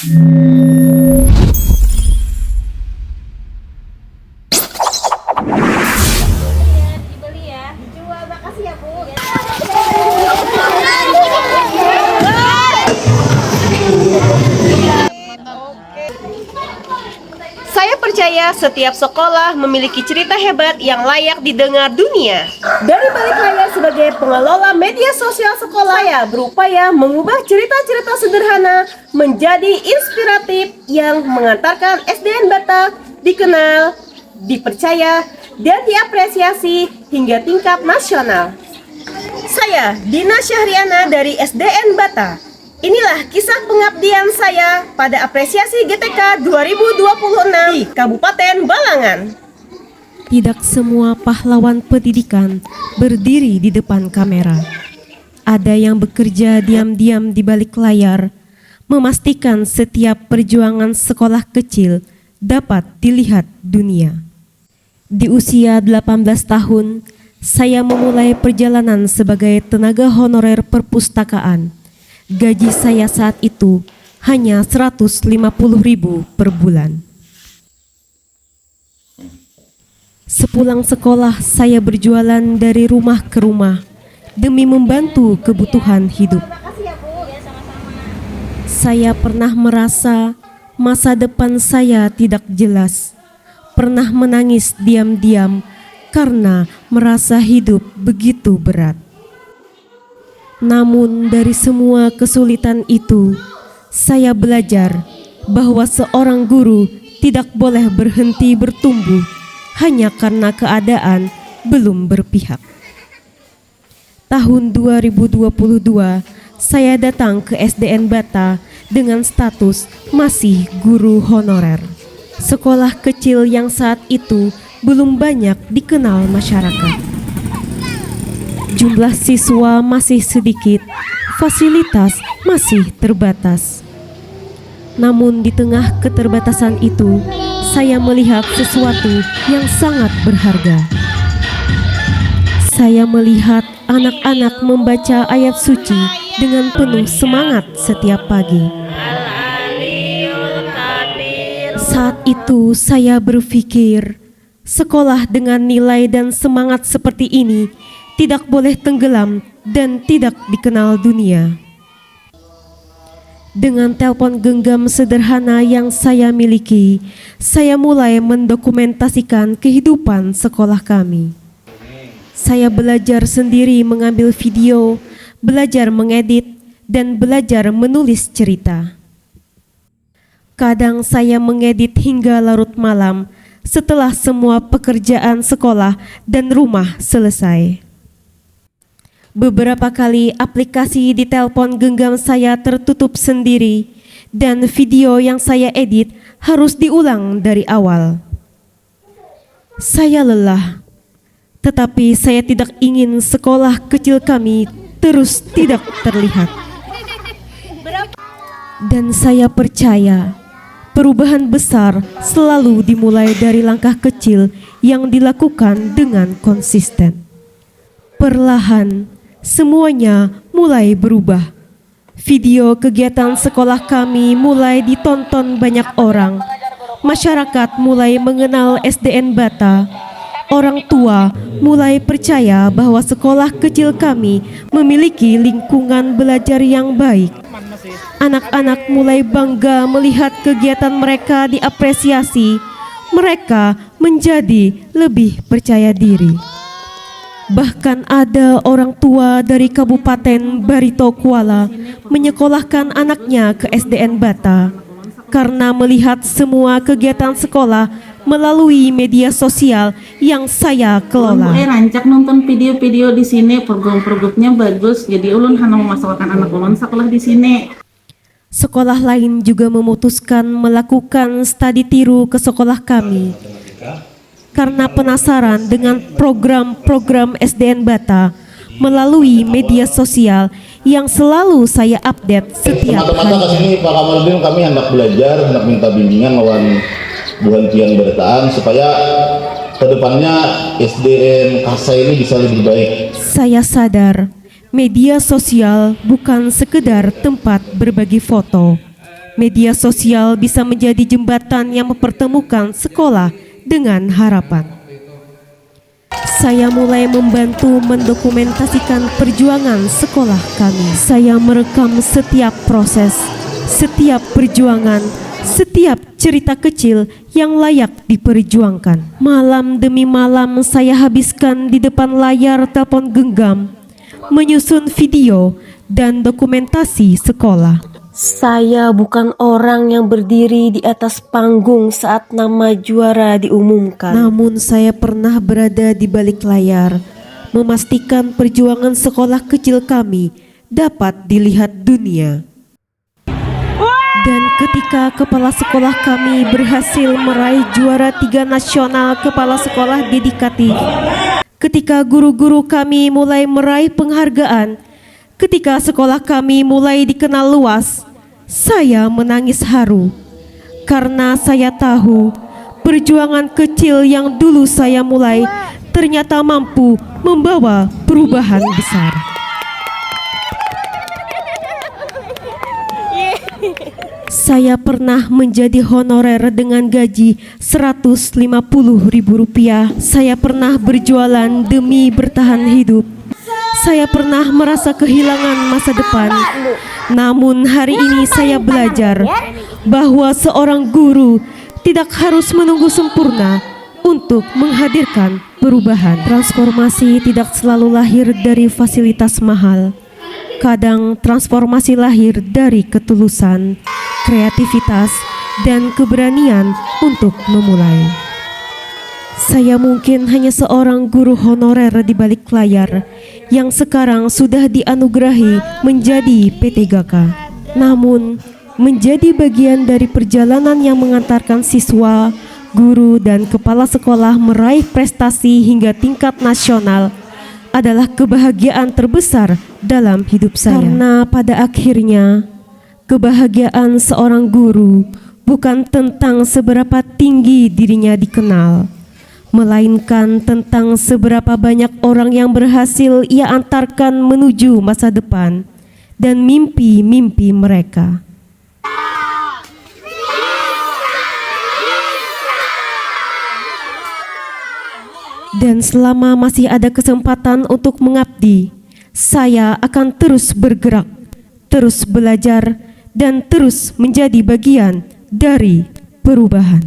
Dibeli ya. Dijual. Makasih ya, Bu. Saya percaya setiap sekolah memiliki cerita hebat yang layak didengar dunia. Dari balik layar sebagai pengelola media sosial sekolah, saya berupaya mengubah cerita-cerita sederhana menjadi inspiratif yang mengantarkan SDN Bata dikenal, dipercaya, dan diapresiasi hingga tingkat nasional. Saya Dina Syahriana dari SDN Bata. Inilah kisah pengabdian saya pada apresiasi GTK 2026 di Kabupaten Balangan. Tidak semua pahlawan pendidikan berdiri di depan kamera. Ada yang bekerja diam-diam di balik layar, memastikan setiap perjuangan sekolah kecil dapat dilihat dunia. Di usia 18 tahun, saya memulai perjalanan sebagai tenaga honorer perpustakaan. Gaji saya saat itu hanya 150.000 per bulan. Sepulang sekolah, saya berjualan dari rumah ke rumah demi membantu kebutuhan hidup. Saya pernah merasa masa depan saya tidak jelas. Pernah menangis diam-diam karena merasa hidup begitu berat. Namun dari semua kesulitan itu, saya belajar bahwa seorang guru tidak boleh berhenti bertumbuh hanya karena keadaan belum berpihak. Tahun 2022, saya datang ke SDN Bata dengan status masih guru honorer. Sekolah kecil yang saat itu belum banyak dikenal masyarakat. Jumlah siswa masih sedikit, fasilitas masih terbatas. Namun di tengah keterbatasan itu, saya melihat sesuatu yang sangat berharga. Saya melihat anak-anak membaca ayat suci dengan penuh semangat setiap pagi. Saat itu saya berpikir, sekolah dengan nilai dan semangat seperti ini tidak boleh tenggelam dan tidak dikenal dunia. Dengan telepon genggam sederhana yang saya miliki, saya mulai mendokumentasikan kehidupan sekolah kami. Saya belajar sendiri mengambil video, belajar mengedit, dan belajar menulis cerita. Kadang saya mengedit hingga larut malam setelah semua pekerjaan sekolah dan rumah selesai. Beberapa kali aplikasi di telepon genggam saya tertutup sendiri dan video yang saya edit harus diulang dari awal. Saya lelah, tetapi saya tidak ingin sekolah kecil kami terus tidak terlihat. Dan saya percaya perubahan besar selalu dimulai dari langkah kecil yang dilakukan dengan konsisten. Perlahan, semuanya mulai berubah. Video kegiatan sekolah kami mulai ditonton banyak orang. Masyarakat mulai mengenal SDN Bata. Orang tua mulai percaya bahwa sekolah kecil kami memiliki lingkungan belajar yang baik. Anak-anak mulai bangga melihat kegiatan mereka diapresiasi. Mereka menjadi lebih percaya diri. Bahkan ada orang tua dari Kabupaten Barito Kuala menyekolahkan anaknya ke SDN Bata karena melihat semua kegiatan sekolah melalui media sosial yang saya kelola. Rancak nonton video-video di sini, program-programnya bagus, jadi ulun hanya memasukkan anak ulun sekolah di sini. Sekolah lain juga memutuskan melakukan studi tiru ke sekolah kami. Karena penasaran dengan program-program SDN Bata melalui media sosial yang selalu saya update setiap hari. Mata-mata ke sini Pak Kamarudin, kami hendak belajar, hendak minta bimbingan lawan buhantian bertaan supaya kedepannya SDN Kasa ini bisa lebih baik. Saya sadar media sosial bukan sekedar tempat berbagi foto, Media sosial bisa menjadi jembatan yang mempertemukan sekolah dengan harapan. Saya mulai membantu mendokumentasikan perjuangan sekolah kami. Saya merekam setiap proses, setiap perjuangan, setiap cerita kecil yang layak diperjuangkan. Malam demi malam saya habiskan di depan layar telepon genggam, menyusun video dan dokumentasi sekolah. Saya bukan orang yang berdiri di atas panggung saat nama juara diumumkan. Namun saya pernah berada di balik layar, memastikan perjuangan sekolah kecil kami dapat dilihat dunia. Dan ketika kepala sekolah kami berhasil meraih juara 3 nasional kepala sekolah dedikatif, ketika guru-guru kami mulai meraih penghargaan, ketika sekolah kami mulai dikenal luas, saya menangis haru karena saya tahu perjuangan kecil yang dulu saya mulai ternyata mampu membawa perubahan besar. Saya pernah menjadi honorer dengan gaji Rp150.000. Saya pernah berjualan demi bertahan hidup. Saya pernah merasa kehilangan masa depan. Namun hari ini saya belajar bahwa seorang guru tidak harus menunggu sempurna untuk menghadirkan perubahan. Transformasi tidak selalu lahir dari fasilitas mahal. Kadang transformasi lahir dari ketulusan, kreativitas, dan keberanian untuk memulai. Saya mungkin hanya seorang guru honorer di balik layar yang sekarang sudah dianugerahi menjadi P3K. Namun, menjadi bagian dari perjalanan yang mengantarkan siswa, guru, dan kepala sekolah meraih prestasi hingga tingkat nasional adalah kebahagiaan terbesar dalam hidup saya. Karena pada akhirnya, kebahagiaan seorang guru bukan tentang seberapa tinggi dirinya dikenal, melainkan tentang seberapa banyak orang yang berhasil ia antarkan menuju masa depan dan mimpi-mimpi mereka. Dan selama masih ada kesempatan untuk mengabdi, saya akan terus bergerak, terus belajar, dan terus menjadi bagian dari perubahan.